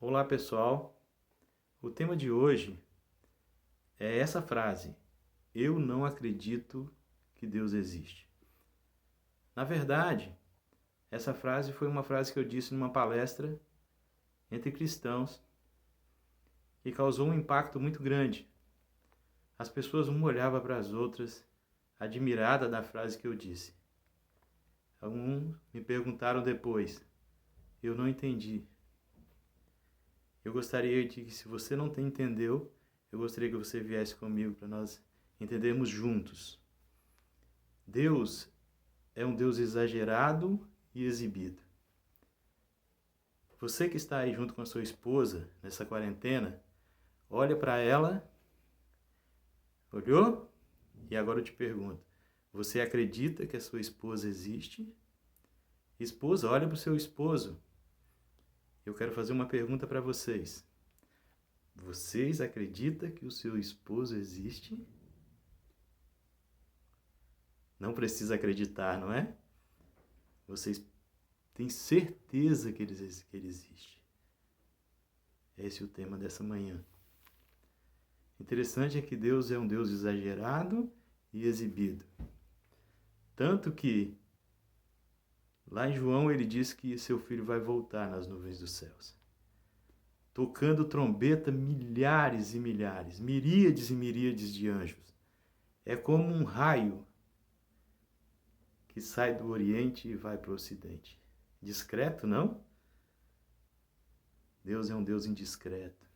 Olá, pessoal. O tema de hoje é essa frase: eu não acredito que Deus existe. Na verdade, essa frase foi uma frase que eu disse numa palestra entre cristãos e causou um impacto muito grande. As pessoas uma olhava para as outras, admirada da frase que eu disse. Alguns me perguntaram depois: eu não entendi. Eu gostaria de que, se você não entendeu, eu gostaria que você viesse comigo para nós entendermos juntos. Deus é um Deus exagerado e exibido. Você que está aí junto com a sua esposa nessa quarentena, olha para ela, olhou? E agora eu te pergunto, você acredita que a sua esposa existe? Esposa, olha para o seu esposo. Eu quero fazer uma pergunta para vocês. Vocês acreditam que o seu esposo existe? Não precisa acreditar, não é? Vocês têm certeza que ele existe. Esse é o tema dessa manhã. Interessante é que Deus é um Deus exagerado e exibido. Tanto que lá em João ele diz que seu filho vai voltar nas nuvens dos céus. Tocando trombeta, milhares e milhares, miríades e miríades de anjos. É como um raio que sai do Oriente e vai para o Ocidente. Discreto, não? Deus é um Deus indiscreto.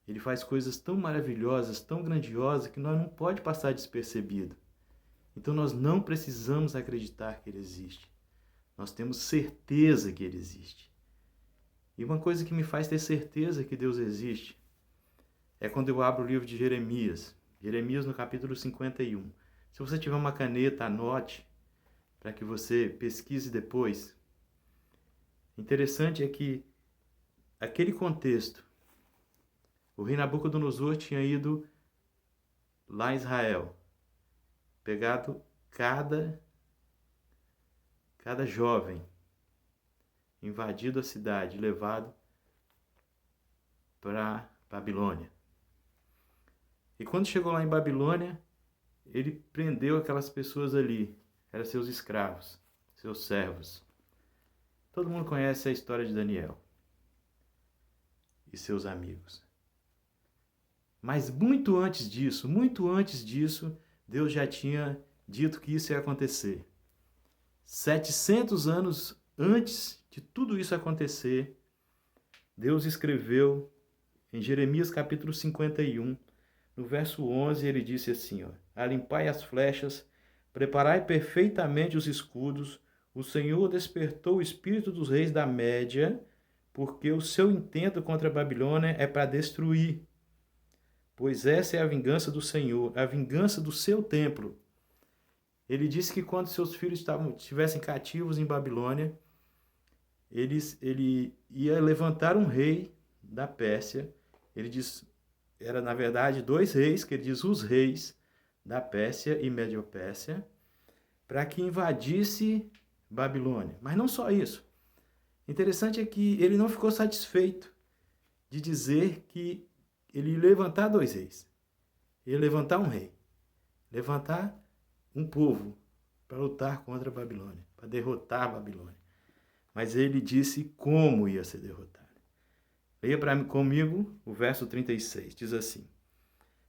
Ele faz coisas tão maravilhosas, tão grandiosas, que nós não pode passar despercebido. Então nós não precisamos acreditar que Ele existe. Nós temos certeza que Ele existe. E uma coisa que me faz ter certeza que Deus existe é quando eu abro o livro de Jeremias. Jeremias no capítulo 51. Se você tiver uma caneta, anote, para que você pesquise depois. Interessante é que aquele contexto, o rei Nabucodonosor tinha ido lá em Israel, pegado cada jovem, invadido a cidade, levado para Babilônia. E quando chegou lá em Babilônia, ele prendeu aquelas pessoas ali, eram seus escravos, seus servos. Todo mundo conhece a história de Daniel e seus amigos. Mas muito antes disso, Deus já tinha dito que isso ia acontecer. 700 anos antes de tudo isso acontecer, Deus escreveu em Jeremias capítulo 51, no verso 11, ele disse assim, alimpai as flechas, preparai perfeitamente os escudos, o Senhor despertou o espírito dos reis da Média, porque o seu intento contra a Babilônia é para destruir. Pois essa é a vingança do Senhor, a vingança do seu templo. Ele disse que quando seus filhos estivessem cativos em Babilônia, ele ia levantar um rei da Pérsia. Ele diz, era na verdade 2 reis, que ele diz os reis da Pérsia e Médio-Pérsia, para que invadisse Babilônia. Mas não só isso. Interessante é que ele não ficou satisfeito de dizer que ele ia levantar 2 reis. Ele ia levantar um rei. Levantar um povo para lutar contra a Babilônia, para derrotar a Babilônia. Mas ele disse como ia ser derrotado. Leia comigo o verso 36, diz assim: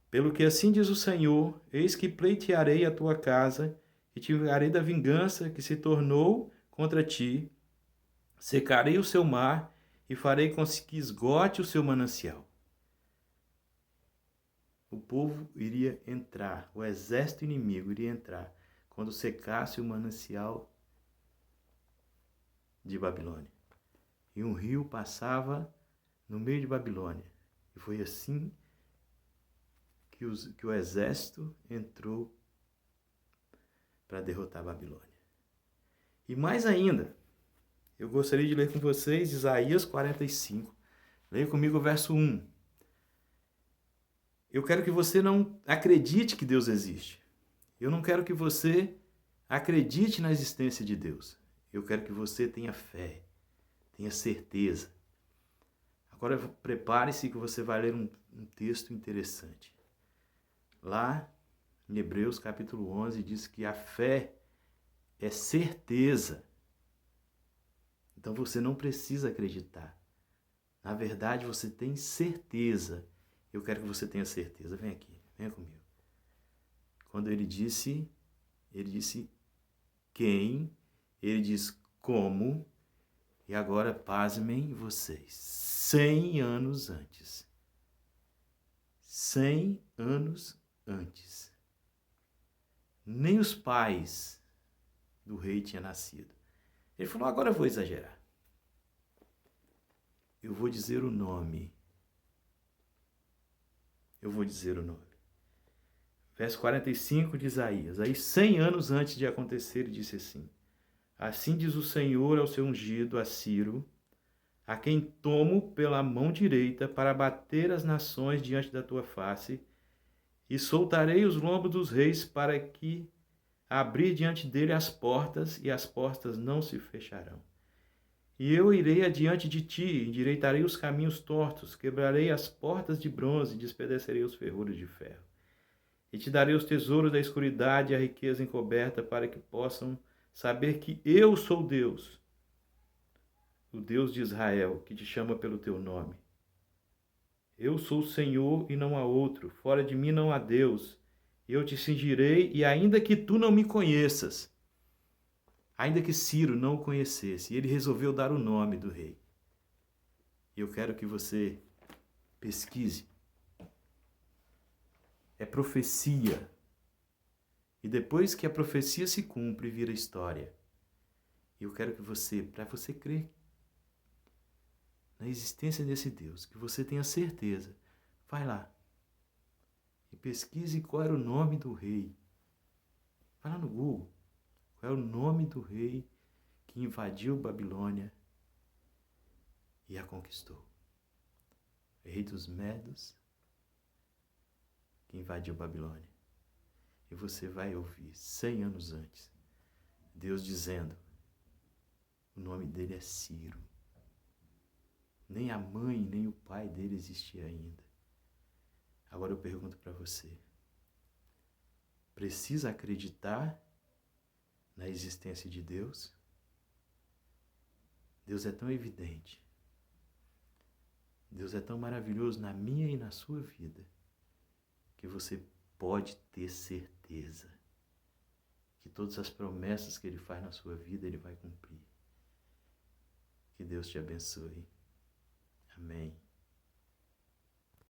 pelo que assim diz o Senhor, eis que pleitearei a tua casa e te livrarei da vingança que se tornou contra ti, secarei o seu mar e farei com que esgote o seu manancial. O povo iria entrar, o exército inimigo iria entrar quando secasse o manancial de Babilônia. E um rio passava no meio de Babilônia. E foi assim que o exército entrou para derrotar a Babilônia. E mais ainda, eu gostaria de ler com vocês Isaías 45. Leia comigo o verso 1. Eu quero que você não acredite que Deus existe. Eu não quero que você acredite na existência de Deus. Eu quero que você tenha fé, tenha certeza. Agora prepare-se que você vai ler um texto interessante. Lá em Hebreus capítulo 11 diz que a fé é certeza. Então você não precisa acreditar. Na verdade, você tem certeza. Eu quero que você tenha certeza. Vem aqui, venha comigo. Quando ele disse quem, ele diz como, e agora pasmem vocês. 100 anos antes. 100 anos antes. Nem os pais do rei tinham nascido. Ele falou, agora eu vou exagerar. Eu vou dizer o nome. Eu vou dizer o nome. Verso 45 de Isaías. Aí 100 anos antes de acontecer, ele disse assim. Assim diz o Senhor ao seu ungido, a Ciro, a quem tomo pela mão direita para bater as nações diante da tua face, e soltarei os lombos dos reis para que abrir diante dele as portas, e as portas não se fecharão. E eu irei adiante de ti, endireitarei os caminhos tortos, quebrarei as portas de bronze, despedacerei os ferrolhos de ferro. E te darei os tesouros da escuridade e a riqueza encoberta, para que possam saber que eu sou Deus, o Deus de Israel, que te chama pelo teu nome. Eu sou o Senhor e não há outro, fora de mim não há Deus. Eu te cingirei, e ainda que tu não me conheças, ainda que Ciro não o conhecesse, ele resolveu dar o nome do rei. E eu quero que você pesquise. É profecia. E depois que a profecia se cumpre, vira história. E eu quero que você, para você crer na existência desse Deus, que você tenha certeza, vai lá e pesquise qual era o nome do rei. Vai lá no Google. Qual é o nome do rei que invadiu Babilônia e a conquistou? O rei dos Medos que invadiu Babilônia. E você vai ouvir 100 anos antes Deus dizendo, o nome dele é Ciro. Nem a mãe, nem o pai dele existia ainda. Agora eu pergunto para você, precisa acreditar na existência de Deus? Deus é tão evidente. Deus é tão maravilhoso na minha e na sua vida, que você pode ter certeza que todas as promessas que Ele faz na sua vida, Ele vai cumprir. Que Deus te abençoe.